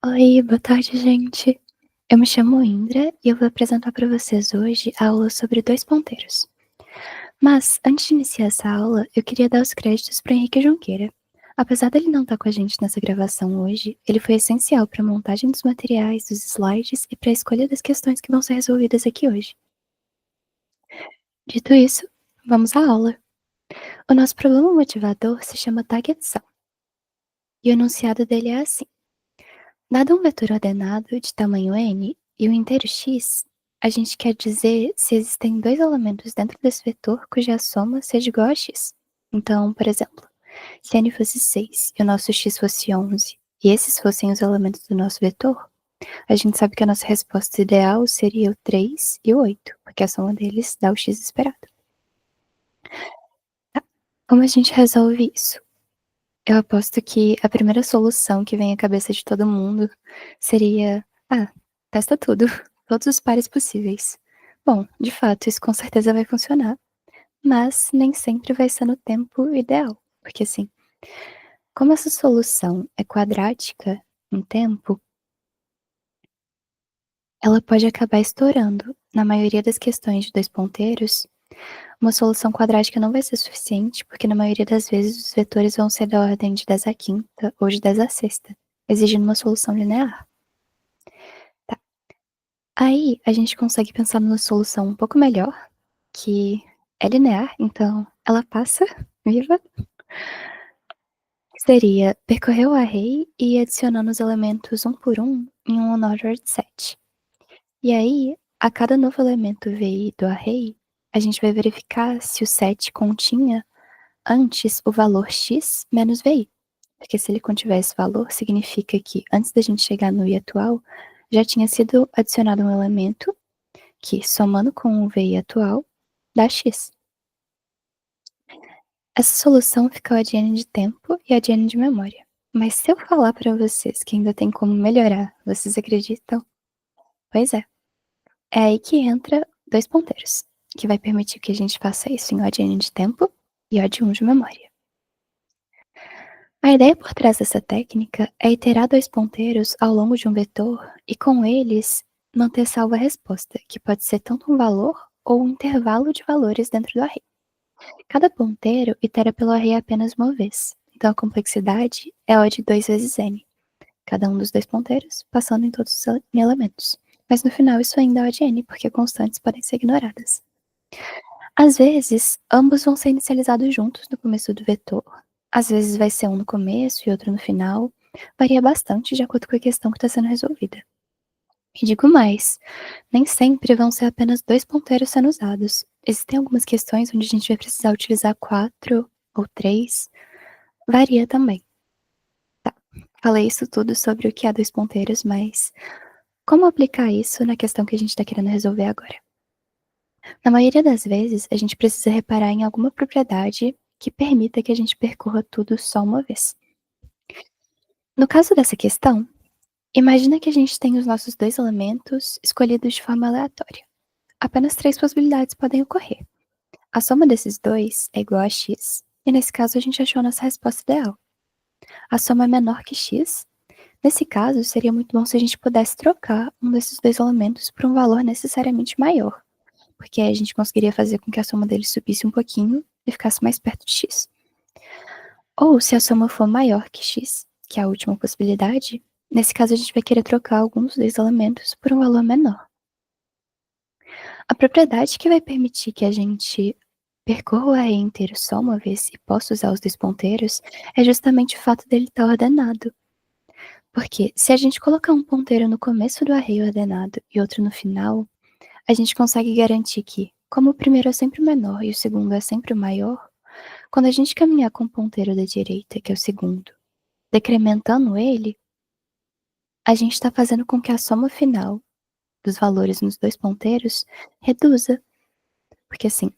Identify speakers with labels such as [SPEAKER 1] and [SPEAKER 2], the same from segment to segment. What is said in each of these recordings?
[SPEAKER 1] Oi, boa tarde, gente. Eu me chamo Indra e eu vou apresentar para vocês hoje a aula sobre dois ponteiros. Mas, antes de iniciar essa aula, eu queria dar os créditos para Henrique Junqueira. Apesar dele não estar com a gente nessa gravação hoje, ele foi essencial para a montagem dos materiais, dos slides e para a escolha das questões que vão ser resolvidas aqui hoje. Dito isso, vamos à aula. O nosso problema motivador se chama targetsão. E o enunciado dele é assim. Dado um vetor ordenado de tamanho n e um inteiro x, a gente quer dizer se existem dois elementos dentro desse vetor cuja soma seja igual a x. Então, por exemplo, se n fosse 6 e o nosso x fosse 11, e esses fossem os elementos do nosso vetor, a gente sabe que a nossa resposta ideal seria o 3 e o 8, porque a soma deles dá o x esperado. Tá? Como a gente resolve isso? Eu aposto que a primeira solução que vem à cabeça de todo mundo seria: testa tudo, todos os pares possíveis. Bom, de fato, isso com certeza vai funcionar, mas nem sempre vai ser no tempo ideal, porque assim, como essa solução é quadrática em tempo, ela pode acabar estourando. Na maioria das questões de dois ponteiros, uma solução quadrática não vai ser suficiente, porque na maioria das vezes os vetores vão ser da ordem de 10 à quinta ou de 10 à sexta, exigindo uma solução linear. Tá. Aí a gente consegue pensar numa solução um pouco melhor, que é linear, então ela passa, viva, que seria percorrer o array e ir adicionando os elementos um por um em um unordered set. E aí, a cada novo elemento VI do array, a gente vai verificar se o set continha antes o valor x menos VI. Porque se ele contiver esse valor, significa que antes da gente chegar no i atual, já tinha sido adicionado um elemento que, somando com o VI atual, dá x. Essa solução fica o adiane de tempo e adiane de memória. Mas se eu falar para vocês que ainda tem como melhorar, vocês acreditam? Pois é. É aí que entra dois ponteiros, que vai permitir que a gente faça isso em adiane de tempo e odd1 de memória. A ideia por trás dessa técnica é iterar dois ponteiros ao longo de um vetor e, com eles, manter salva a resposta, que pode ser tanto um valor ou um intervalo de valores dentro do array. Cada ponteiro itera pelo array apenas uma vez, então a complexidade é O de 2 vezes n, cada um dos dois ponteiros passando em todos os elementos. Mas no final isso ainda é O de n, porque constantes podem ser ignoradas. Às vezes, ambos vão ser inicializados juntos no começo do vetor. Às vezes vai ser um no começo e outro no final. Varia bastante de acordo com a questão que está sendo resolvida. E digo mais, nem sempre vão ser apenas dois ponteiros sendo usados. Existem algumas questões onde a gente vai precisar utilizar 4 ou 3. Varia também. Tá, falei isso tudo sobre o que é dois ponteiros, mas como aplicar isso na questão que a gente está querendo resolver agora? Na maioria das vezes, a gente precisa reparar em alguma propriedade que permita que a gente percorra tudo só uma vez. No caso dessa questão, imagina que a gente tem os nossos dois elementos escolhidos de forma aleatória. Apenas três possibilidades podem ocorrer. A soma desses dois é igual a x, e nesse caso a gente achou a nossa resposta ideal. A soma é menor que x. Nesse caso, seria muito bom se a gente pudesse trocar um desses dois elementos por um valor necessariamente maior, porque aí a gente conseguiria fazer com que a soma deles subisse um pouquinho e ficasse mais perto de x. Ou se a soma for maior que x, que é a última possibilidade, nesse caso a gente vai querer trocar alguns dos elementos por um valor menor. A propriedade que vai permitir que a gente percorra o array inteiro só uma vez e possa usar os dois ponteiros é justamente o fato dele estar ordenado. Porque se a gente colocar um ponteiro no começo do array ordenado e outro no final, a gente consegue garantir que, como o primeiro é sempre o menor e o segundo é sempre o maior, quando a gente caminhar com o ponteiro da direita, que é o segundo, decrementando ele, a gente está fazendo com que a soma final dos valores nos dois ponteiros reduza. Porque assim,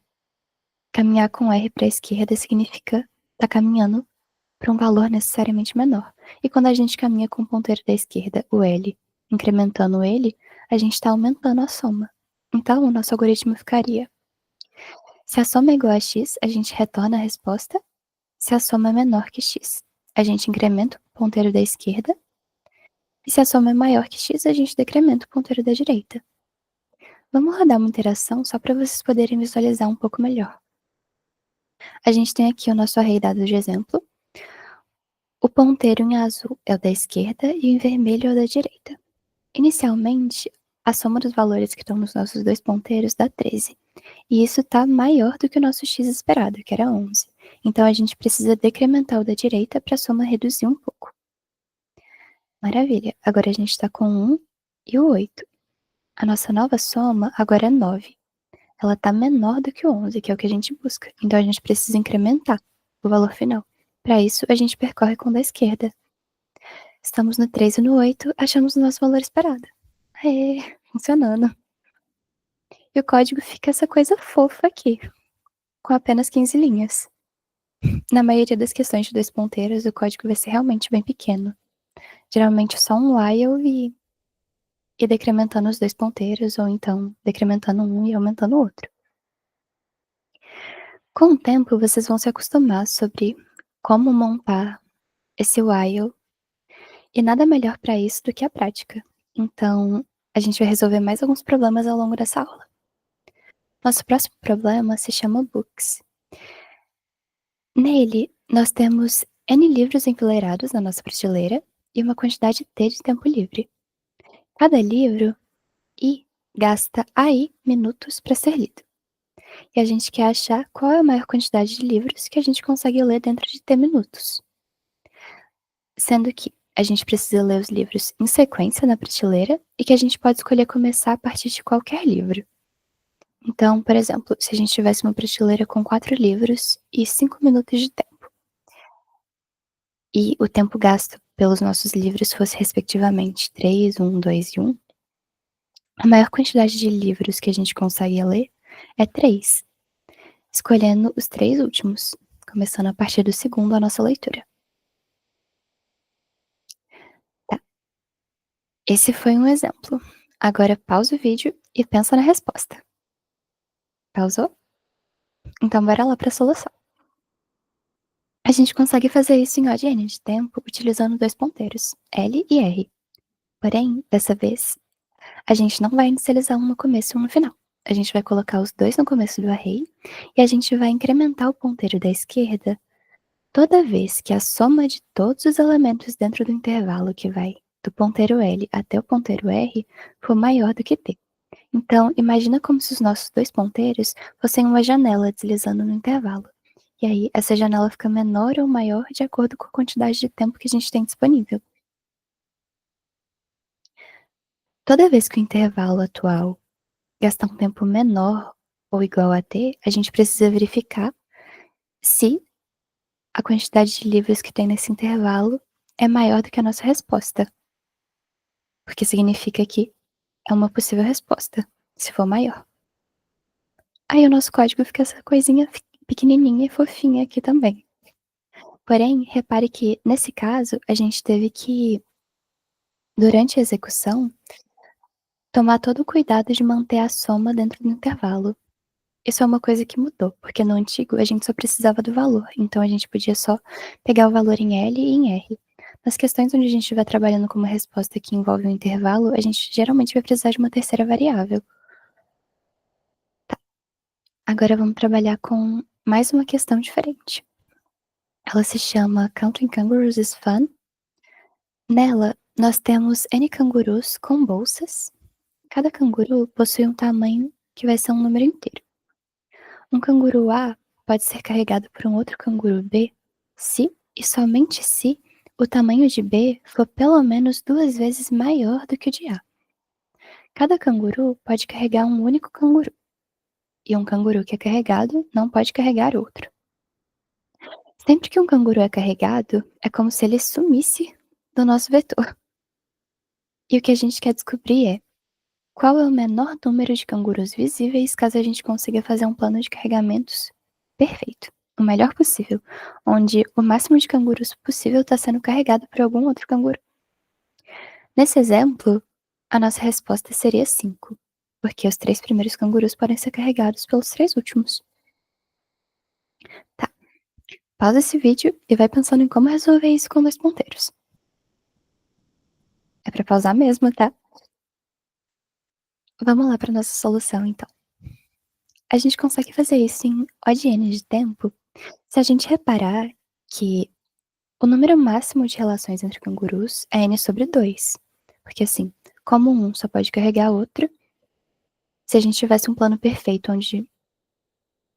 [SPEAKER 1] caminhar com R para a esquerda significa estar caminhando para um valor necessariamente menor. E quando a gente caminha com o ponteiro da esquerda, o L, incrementando ele, a gente está aumentando a soma. Então, o nosso algoritmo ficaria: se a soma é igual a x, a gente retorna a resposta. Se a soma é menor que x, a gente incrementa o ponteiro da esquerda. E se a soma é maior que x, a gente decrementa o ponteiro da direita. Vamos rodar uma interação só para vocês poderem visualizar um pouco melhor. A gente tem aqui o nosso array dado de exemplo. O ponteiro em azul é o da esquerda e o em vermelho é o da direita. Inicialmente, a soma dos valores que estão nos nossos dois ponteiros dá 13. E isso está maior do que o nosso x esperado, que era 11. Então, a gente precisa decrementar o da direita para a soma reduzir um pouco. Maravilha. Agora a gente está com 1 e o 8. A nossa nova soma agora é 9. Ela está menor do que o 11, que é o que a gente busca. Então, a gente precisa incrementar o valor final. Para isso, a gente percorre com o da esquerda. Estamos no 3 e no 8, achamos o nosso valor esperado. Aê, funcionando. E o código fica essa coisa fofa aqui, com apenas 15 linhas. Na maioria das questões de dois ponteiros, o código vai ser realmente bem pequeno. Geralmente só um while e decrementando os dois ponteiros, ou então decrementando um e aumentando o outro. Com o tempo, vocês vão se acostumar sobre como montar esse while, e nada melhor para isso do que a prática. Então, a gente vai resolver mais alguns problemas ao longo dessa aula. Nosso próximo problema se chama Books. Nele, nós temos N livros enfileirados na nossa prateleira e uma quantidade T de tempo livre. Cada livro I gasta AI minutos para ser lido. E a gente quer achar qual é a maior quantidade de livros que a gente consegue ler dentro de T minutos. Sendo que a gente precisa ler os livros em sequência na prateleira e que a gente pode escolher começar a partir de qualquer livro. Então, por exemplo, se a gente tivesse uma prateleira com 4 livros e 5 minutos de tempo, e o tempo gasto pelos nossos livros fosse respectivamente 3, 1, 2 e 1, a maior quantidade de livros que a gente consegue ler é 3, escolhendo os 3 últimos, começando a partir do segundo a nossa leitura. Tá. Esse foi um exemplo. Agora pausa o vídeo e pensa na resposta. Pausou? Então bora lá para a solução. A gente consegue fazer isso em odd n de tempo utilizando dois ponteiros, L e R. Porém, dessa vez, a gente não vai inicializar um no começo e um no final. A gente vai colocar os dois no começo do array e a gente vai incrementar o ponteiro da esquerda toda vez que a soma de todos os elementos dentro do intervalo que vai do ponteiro L até o ponteiro R for maior do que T. Então, imagina como se os nossos dois ponteiros fossem uma janela deslizando no intervalo. E aí, essa janela fica menor ou maior de acordo com a quantidade de tempo que a gente tem disponível. Toda vez que o intervalo atual gastar um tempo menor ou igual a t, a gente precisa verificar se a quantidade de livros que tem nesse intervalo é maior do que a nossa resposta. Porque significa que é uma possível resposta, se for maior. Aí o nosso código fica essa coisinha pequenininha e fofinha aqui também. Porém, repare que, nesse caso, a gente teve que, durante a execução, tomar todo o cuidado de manter a soma dentro do intervalo. Isso é uma coisa que mudou, porque no antigo a gente só precisava do valor, então a gente podia só pegar o valor em L e em R. Nas questões onde a gente estiver trabalhando com uma resposta que envolve um intervalo, a gente geralmente vai precisar de uma terceira variável. Tá. Agora vamos trabalhar com mais uma questão diferente. Ela se chama Counting Kangaroos is Fun. Nela, nós temos N cangurus com bolsas. Cada canguru possui um tamanho que vai ser um número inteiro. Um canguru A pode ser carregado por um outro canguru B se, e somente se, o tamanho de B for pelo menos 2 vezes maior do que o de A. Cada canguru pode carregar um único canguru, e um canguru que é carregado não pode carregar outro. Sempre que um canguru é carregado, é como se ele sumisse do nosso vetor. E o que a gente quer descobrir é qual é o menor número de cangurus visíveis caso a gente consiga fazer um plano de carregamentos perfeito, o melhor possível, onde o máximo de cangurus possível está sendo carregado por algum outro canguru. Nesse exemplo, a nossa resposta seria 5, porque os 3 primeiros cangurus podem ser carregados pelos 3 últimos. Tá, pausa esse vídeo e vai pensando em como resolver isso com 2 ponteiros. É pra pausar mesmo, tá? Vamos lá para nossa solução, então. A gente consegue fazer isso em O de n de tempo se a gente reparar que o número máximo de relações entre cangurus é n sobre 2. Porque assim, como um só pode carregar outro, se a gente tivesse um plano perfeito onde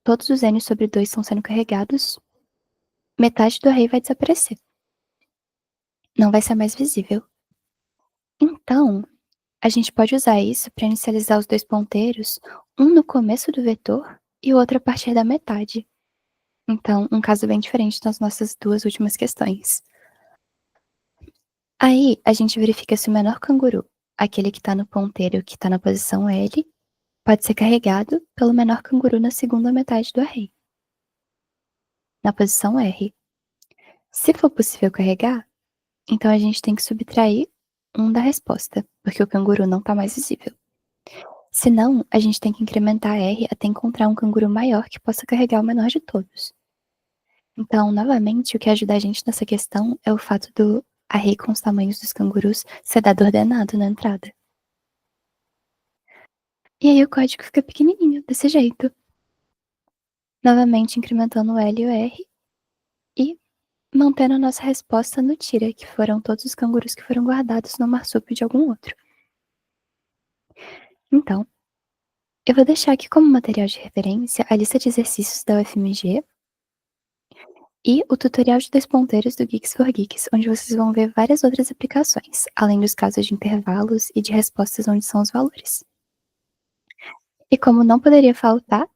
[SPEAKER 1] todos os n sobre 2 estão sendo carregados, metade do array vai desaparecer. Não vai ser mais visível. Então, a gente pode usar isso para inicializar os dois ponteiros, um no começo do vetor e o outro a partir da metade. Então, um caso bem diferente das nossas duas últimas questões. Aí, a gente verifica se o menor canguru, aquele que está no ponteiro que está na posição L, pode ser carregado pelo menor canguru na segunda metade do array, na posição R. Se for possível carregar, então a gente tem que subtrair um da resposta, porque o canguru não está mais visível. Se não, a gente tem que incrementar R até encontrar um canguru maior que possa carregar o menor de todos. Então, novamente, o que ajuda a gente nessa questão é o fato do array com os tamanhos dos cangurus ser dado ordenado na entrada. E aí o código fica pequenininho, desse jeito. Novamente incrementando o L e o R e mantendo a nossa resposta no tira, que foram todos os cangurus que foram guardados no marsúpio de algum outro. Então, eu vou deixar aqui como material de referência a lista de exercícios da UFMG e o tutorial de dois ponteiros do Geeks for Geeks, onde vocês vão ver várias outras aplicações, além dos casos de intervalos e de respostas onde são os valores. E como não poderia faltar,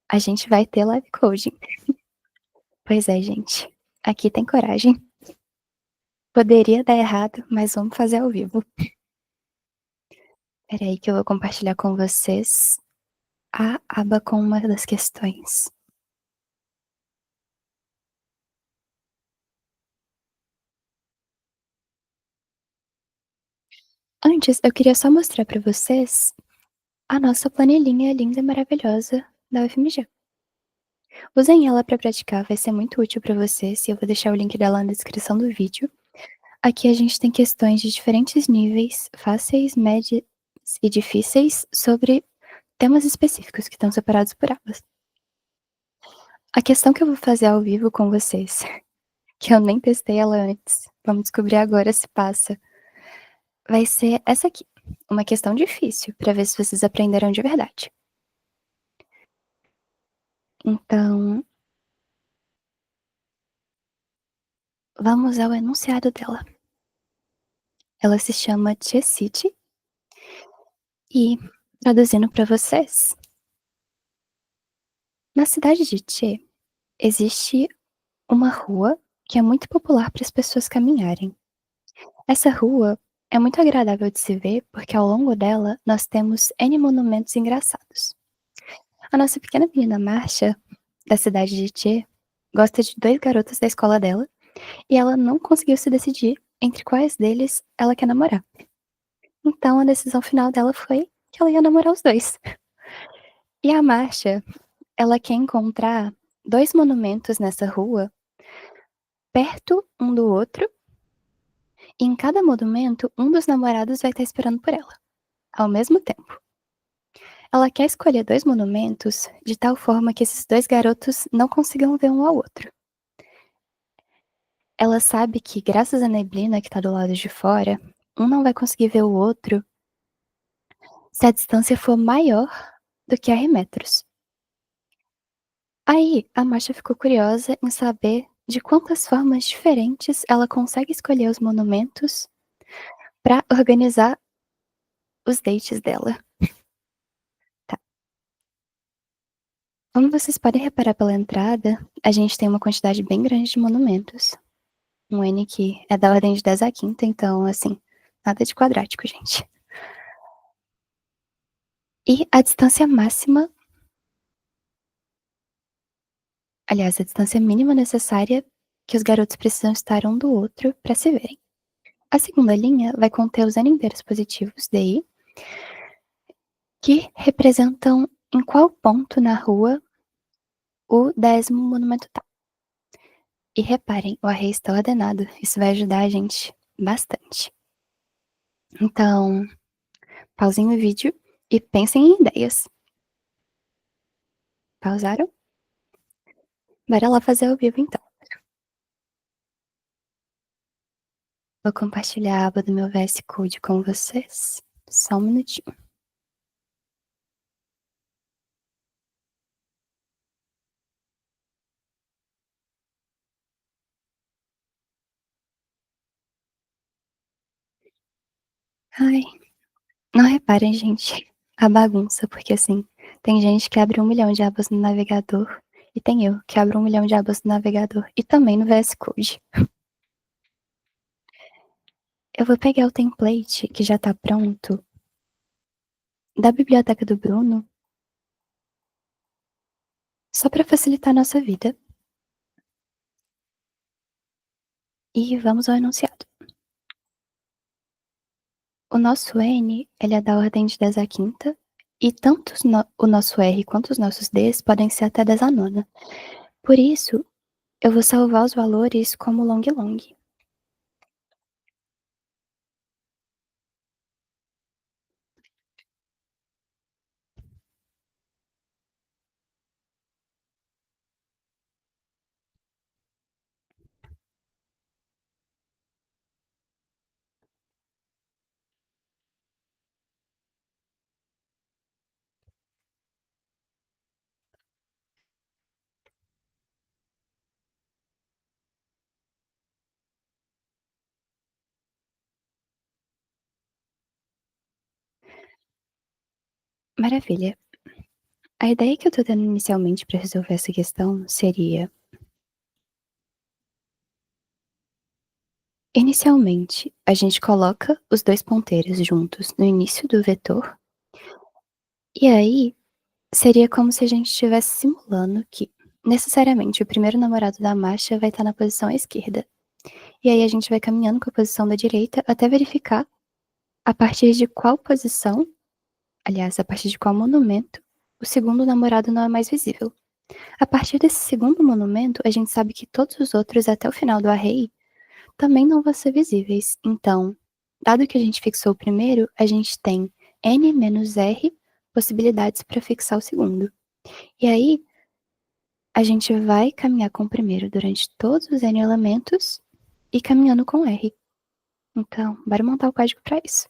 [SPEAKER 1] a gente vai ter live coding. Pois é, gente. Aqui tem coragem. Poderia dar errado, mas vamos fazer ao vivo. Espera aí que eu vou compartilhar com vocês a aba com uma das questões. Antes, eu queria só mostrar para vocês a nossa planilhinha linda e maravilhosa da UFMG. Usem ela para praticar, vai ser muito útil para vocês e eu vou deixar o link dela na descrição do vídeo. Aqui a gente tem questões de diferentes níveis, fáceis, médios e difíceis, sobre temas específicos que estão separados por abas. A questão que eu vou fazer ao vivo com vocês, que eu nem testei ela antes, vamos descobrir agora se passa, vai ser essa aqui. Uma questão difícil, para ver se vocês aprenderam de verdade. Então, vamos ao enunciado dela. Ela se chama Che City e, traduzindo para vocês, na cidade de Che, existe uma rua que é muito popular para as pessoas caminharem. Essa rua é muito agradável de se ver porque ao longo dela nós temos N monumentos engraçados. A nossa pequena menina Marcia, da cidade de Che, gosta de dois garotos da escola dela e ela não conseguiu se decidir entre quais deles ela quer namorar. Então a decisão final dela foi que ela ia namorar os dois. E a Marcia, ela quer encontrar dois monumentos nessa rua, perto um do outro, e em cada monumento um dos namorados vai estar esperando por ela, ao mesmo tempo. Ela quer escolher dois monumentos de tal forma que esses dois garotos não consigam ver um ao outro. Ela sabe que, graças à neblina que está do lado de fora, um não vai conseguir ver o outro se a distância for maior do que R metros. Aí, a Marcia ficou curiosa em saber de quantas formas diferentes ela consegue escolher os monumentos para organizar os dates dela. Tá. Como vocês podem reparar pela entrada, a gente tem uma quantidade bem grande de monumentos. Um N que é da ordem de 10 à quinta, então, assim, nada de quadrático, gente. E a distância máxima, aliás, a distância mínima necessária que os garotos precisam estar um do outro para se verem. A segunda linha vai conter os N inteiros positivos DI, que representam em qual ponto na rua o 10º monumento tá. E reparem, o array está ordenado, isso vai ajudar a gente bastante. Então, pausem o vídeo e pensem em ideias. Pausaram? Bora lá fazer ao vivo então. Vou compartilhar a aba do meu VS Code com vocês. Só um minutinho. Ai, não reparem, gente, a bagunça, porque assim, tem gente que abre 1 milhão de abas no navegador e tem eu que abro 1 milhão de abas no navegador e também no VS Code. Eu vou pegar o template que já tá pronto da biblioteca do Bruno, só para facilitar a nossa vida. E vamos ao enunciado. O nosso N, ele é da ordem de 10 à quinta, e tanto o nosso R quanto os nossos Ds podem ser até 10 à nona. Por isso, eu vou salvar os valores como long long. Maravilha. A ideia que eu tô dando inicialmente para resolver essa questão seria: inicialmente, a gente coloca os 2 ponteiros juntos no início do vetor, e aí seria como se a gente estivesse simulando que, necessariamente, o primeiro namorado da Masha vai estar na posição à esquerda. E aí a gente vai caminhando com a posição da direita até verificar a partir de qual posição, aliás, a partir de qual monumento, o segundo namorado não é mais visível. A partir desse segundo monumento, a gente sabe que todos os outros até o final do array também não vão ser visíveis. Então, dado que a gente fixou o primeiro, a gente tem n menos r possibilidades para fixar o segundo. E aí, a gente vai caminhar com o primeiro durante todos os n elementos e caminhando com r. Então, bora montar o código para isso.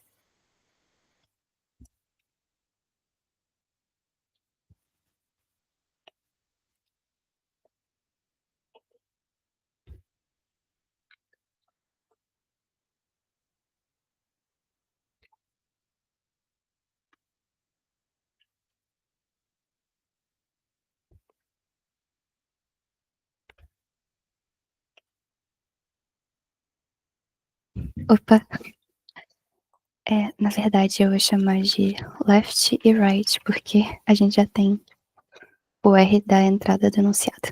[SPEAKER 1] Opa, na verdade eu vou chamar de left e right, porque a gente já tem o R da entrada do enunciado.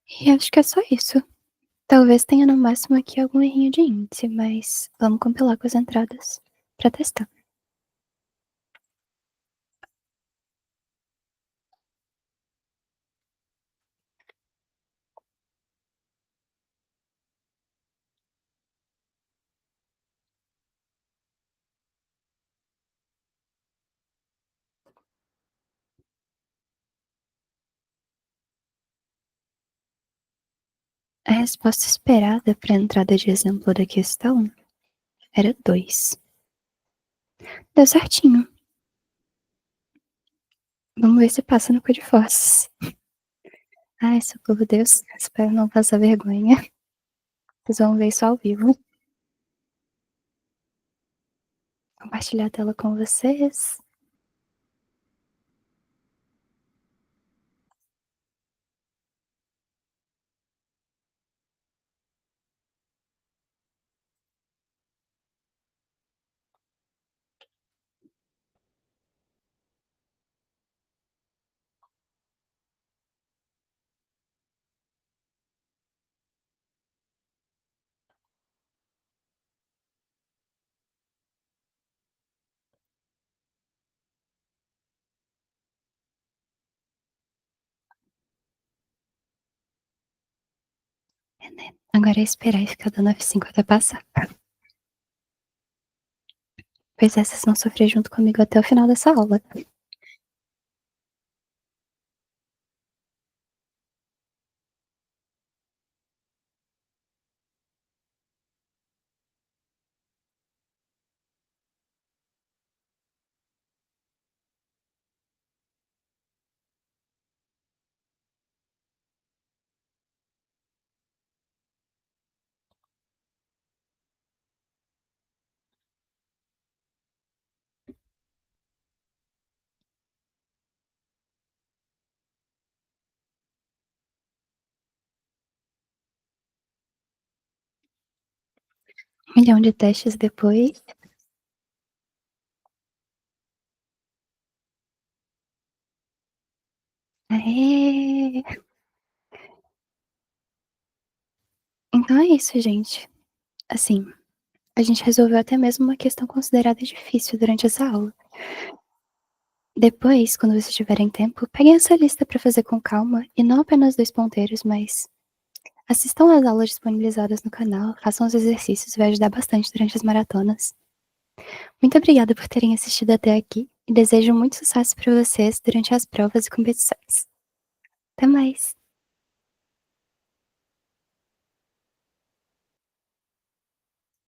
[SPEAKER 1] E acho que é só isso. Talvez tenha no máximo aqui algum errinho de índice, mas vamos compilar com as entradas pra testar. A resposta esperada para a entrada de exemplo da questão era 2. Deu certinho. Vamos ver se passa no Codiforces. Ai, socorro, Deus. Espero não passar vergonha. Vocês vão ver isso ao vivo. Compartilhar a tela com vocês. É, né? Agora é esperar e ficar dando F5 até passar. Pois é, vocês vão sofrer junto comigo até o final dessa aula. Um milhão de testes depois. Aê! Então é isso, gente. Assim, a gente resolveu até mesmo uma questão considerada difícil durante essa aula. Depois, quando vocês tiverem tempo, peguem essa lista para fazer com calma e não apenas 2 ponteiros, mas assistam às aulas disponibilizadas no canal, façam os exercícios, vai ajudar bastante durante as maratonas. Muito obrigada por terem assistido até aqui e desejo muito sucesso para vocês durante as provas e competições. Até mais!